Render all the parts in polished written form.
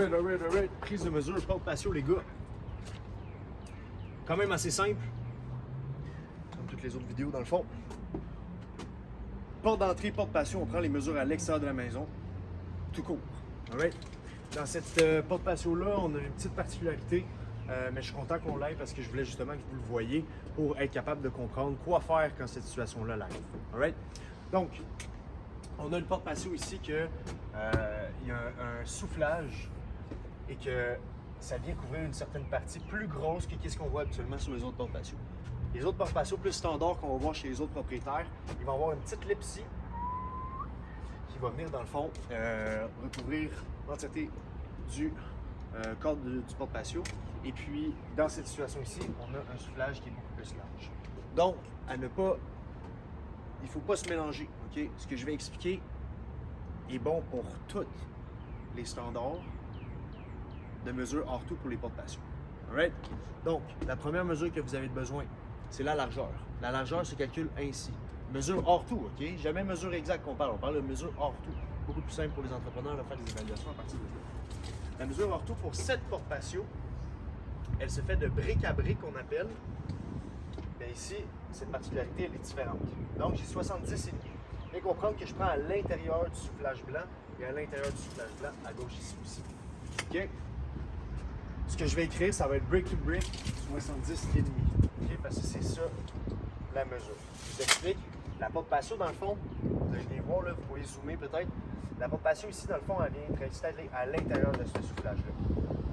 Alright. Prise de mesure, porte patio, les gars. Quand même assez simple. Comme toutes les autres vidéos, dans le fond. Porte d'entrée, porte patio, on prend les mesures à l'extérieur de la maison. Tout court. Alright. Dans cette porte patio-là, on a une petite particularité. Mais je suis content qu'on l'aille parce que je voulais justement que vous le voyiez pour être capable de comprendre quoi faire quand cette situation-là arrive. Alright? Donc, on a une porte patio ici que il y a un soufflage et que ça vient couvrir une certaine partie plus grosse que ce qu'on voit habituellement sur les autres portes patio. Les autres portes patio plus standards qu'on va voir chez les autres propriétaires, ils vont avoir une petite lip ici qui va venir dans le fond recouvrir l'entièreté du cadre du porte patio. Et puis, dans cette situation ici, on a un soufflage qui est beaucoup plus large. Donc, à ne pas... Il ne faut pas se mélanger, OK? Ce que je vais expliquer est bon pour tous les standards de mesure hors tout pour les portes patio. Alright? Donc, la première mesure que vous avez besoin, c'est la largeur. La largeur se calcule ainsi. Mesure hors tout, OK? Jamais mesure exacte qu'on parle. On parle de mesure hors tout. Beaucoup plus simple pour les entrepreneurs de faire des évaluations à partir de là. La mesure hors tout pour cette porte patio, elle se fait de brique à brique, qu'on appelle. Mais ici, cette particularité, elle est différente. Donc, j'ai 70,5. Et comprendre que je prends à l'intérieur du soufflage blanc et à l'intérieur du soufflage blanc à gauche ici aussi. OK? Ce que je vais écrire, ça va être brick to brick 70,5. OK? Parce que c'est ça la mesure. Je vous explique. La porte patio, dans le fond, vous allez bien voir, là, vous pouvez zoomer peut-être. La porte patio ici, dans le fond, elle vient être installée à l'intérieur de ce soufflage-là.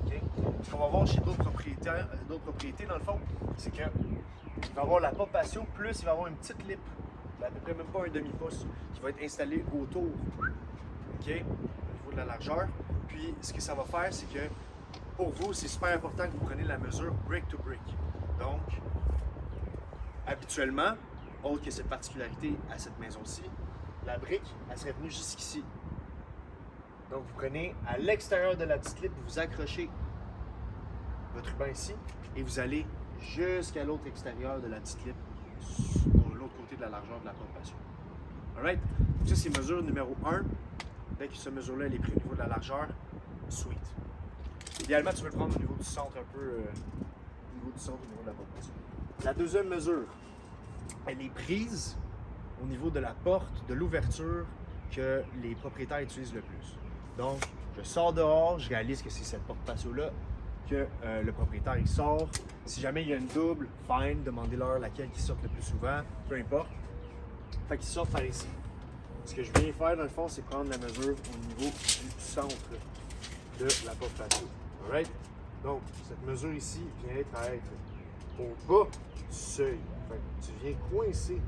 Okay? Ce qu'on va voir chez d'autres propriétés, dans le fond, c'est qu'il va y avoir la porte patio, plus il va y avoir une petite lip, à peu près même pas un demi-pouce, qui va être installée autour, okay? Au niveau de la largeur. Puis, ce que ça va faire, c'est que pour vous, c'est super important que vous preniez la mesure brick to brick. Donc, habituellement, autre que cette particularité à cette maison-ci, la brique, elle serait venue jusqu'ici. Donc, vous prenez à l'extérieur de la petite lip, vous accrochez votre ruban ici et vous allez jusqu'à l'autre extérieur de la petite lip, de l'autre côté de la largeur de la porte patio. Alright? Ça, c'est mesure numéro 1. Dès que cette mesure-là elle est prise au niveau de la largeur, sweet. Idéalement, tu veux le prendre au niveau du centre, un peu au niveau du centre, au niveau de la porte patio. La deuxième mesure, elle est prise au niveau de la porte, de l'ouverture que les propriétaires utilisent le plus. Donc, je sors dehors, je réalise que c'est cette porte patio-là que le propriétaire il sort. Si jamais il y a une double, fine, demandez-leur laquelle qui sort le plus souvent, peu importe. Fait qu'ils sortent par ici. Ce que je viens faire dans le fond, c'est prendre la mesure au niveau du centre de la porte patio. Alright? Donc, cette mesure ici vient être au bas du seuil. Fait que tu viens coincer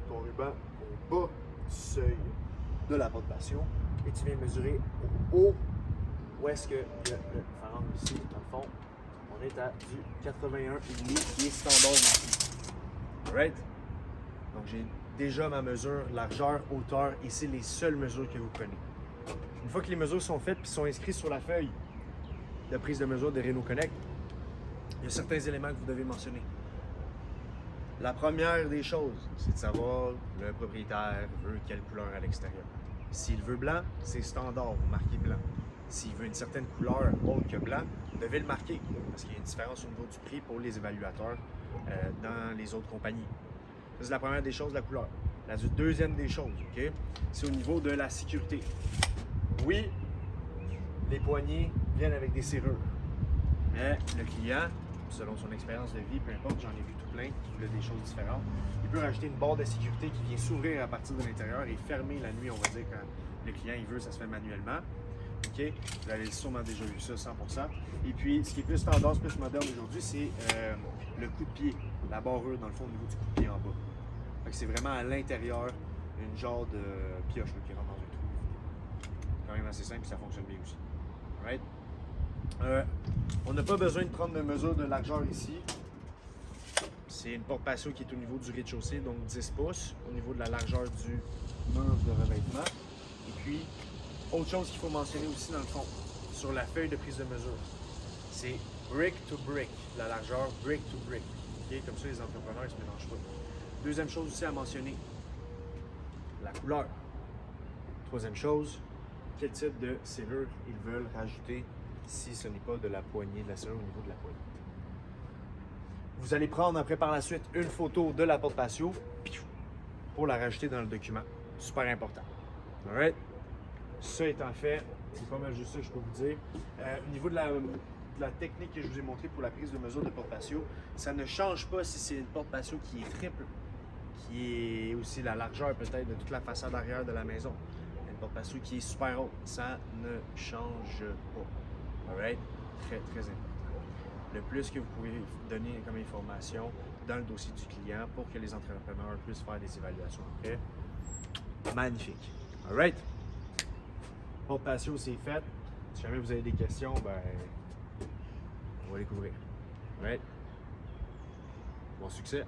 ton ruban au bas du seuil de la porte patio et tu viens mesurer au haut où est-ce que le phare ici, dans le fond, on est à du 81,5 qui est standard ici. Alright? Donc j'ai déjà ma mesure, largeur, hauteur et c'est les seules mesures que vous prenez. Une fois que les mesures sont faites et sont inscrites sur la feuille de prise de mesure de Renault Connect, il y a certains éléments que vous devez mentionner. La première des choses, c'est de savoir le propriétaire veut quelle couleur à l'extérieur. S'il veut blanc, c'est standard, vous marquez blanc. S'il veut une certaine couleur autre que blanc, vous devez le marquer parce qu'il y a une différence au niveau du prix pour les évaluateurs dans les autres compagnies. Ça, c'est la première des choses, la couleur. La deuxième des choses, okay, c'est au niveau de la sécurité. Oui, les poignées viennent avec des serrures, mais le client, selon son expérience de vie, peu importe, j'en ai vu tout plein qui voulaient des choses différentes, il peut rajouter une barre de sécurité qui vient s'ouvrir à partir de l'intérieur et fermer la nuit, on va dire, quand le client il veut, ça se fait manuellement. OK? Vous avez sûrement déjà vu ça, 100%. Et puis, ce qui est plus tendance, plus moderne aujourd'hui, c'est le coup de pied, la barrure, dans le fond, au niveau du coup de pied en bas. Fait que c'est vraiment à l'intérieur, une genre de pioche là, qui rentre dans un trou. Quand même assez simple, ça fonctionne bien aussi. Right? On n'a pas besoin de prendre de mesure de largeur ici. C'est une porte patio qui est au niveau du rez-de-chaussée, donc 10 pouces, au niveau de la largeur du mur de revêtement. Et puis, autre chose qu'il faut mentionner aussi dans le fond, sur la feuille de prise de mesure, c'est brick to brick, la largeur brick to brick. Okay? Comme ça, les entrepreneurs ne se mélangent pas. Deuxième chose aussi à mentionner, la couleur. Troisième chose, quel type de serrure ils veulent rajouter si ce n'est pas de la poignée, de la serrure au niveau de la poignée. Vous allez prendre après par la suite une photo de la porte patio pour la rajouter dans le document. Super important. Alright? Ça étant fait, c'est pas mal juste ça que je peux vous dire. Au niveau de la technique que je vous ai montrée pour la prise de mesure de porte patio, ça ne change pas si c'est une porte patio qui est triple, qui est aussi la largeur peut-être de toute la façade arrière de la maison. Une porte patio qui est super haute, ça ne change pas. Alright? Très, très important. Le plus que vous pouvez donner comme information dans le dossier du client pour que les entrepreneurs puissent faire des évaluations après. Magnifique. Alright? Porte patio, c'est fait. Si jamais vous avez des questions, ben, on va les couvrir. Alright? Bon succès!